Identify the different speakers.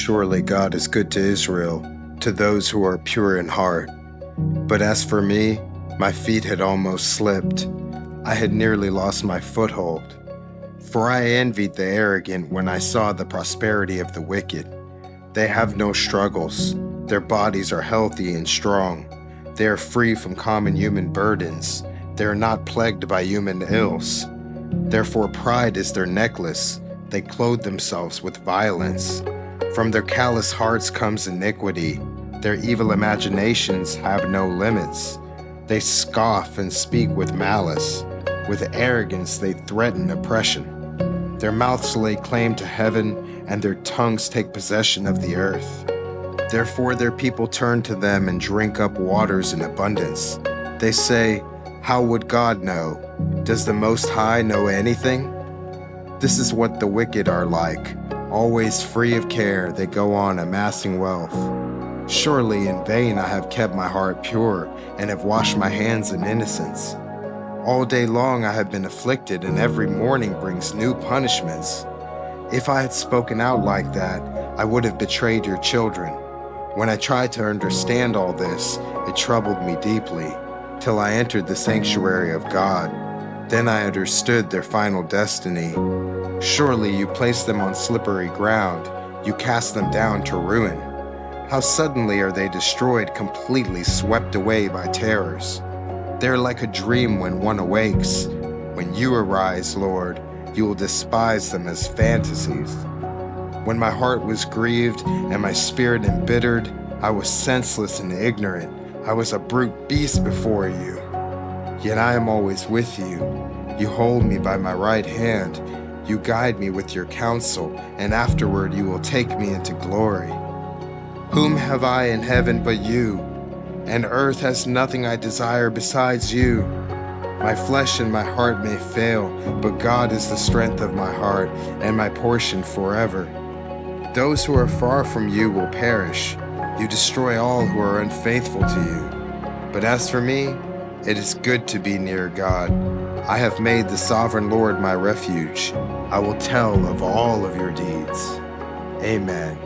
Speaker 1: Surely God is good to Israel, to those who are pure in heart. But as for me, my feet had almost slipped. I had nearly lost my foothold. For I envied the arrogant when I saw the prosperity of the wicked. They have no struggles. Their bodies are healthy and strong. They are free from common human burdens. They are not plagued by human ills. Therefore pride is their necklace. They clothe themselves with violence. From their callous hearts comes iniquity. Their evil imaginations have no limits. They scoff and speak with malice. With arrogance they threaten oppression. Their mouths lay claim to heaven, and their tongues take possession of the earth. Therefore their people turn to them and drink up waters in abundance. They say, "How would God know? Does the Most High know anything?" This is what the wicked are like. Always free of care, they go on amassing wealth. Surely in vain I have kept my heart pure and have washed my hands in innocence. All day long I have been afflicted, and every morning brings new punishments. If I had spoken out like that, I would have betrayed your children. When I tried to understand all this, it troubled me deeply, till I entered the sanctuary of God. Then I understood their final destiny. Surely you place them on slippery ground. You cast them down to ruin. How suddenly are they destroyed, completely swept away by terrors. They're like a dream when one awakes. When you arise, Lord, you will despise them as fantasies. When my heart was grieved and my spirit embittered, I was senseless and ignorant. I was a brute beast before you. Yet I am always with you. You hold me by my right hand. You guide me with your counsel, and afterward you will take me into glory. Whom have I in heaven but you? And earth has nothing I desire besides you. My flesh and my heart may fail, but God is the strength of my heart and my portion forever. Those who are far from you will perish. You destroy all who are unfaithful to you. But as for me, it is good to be near God. I have made the sovereign Lord my refuge. I will tell of all of your deeds. Amen.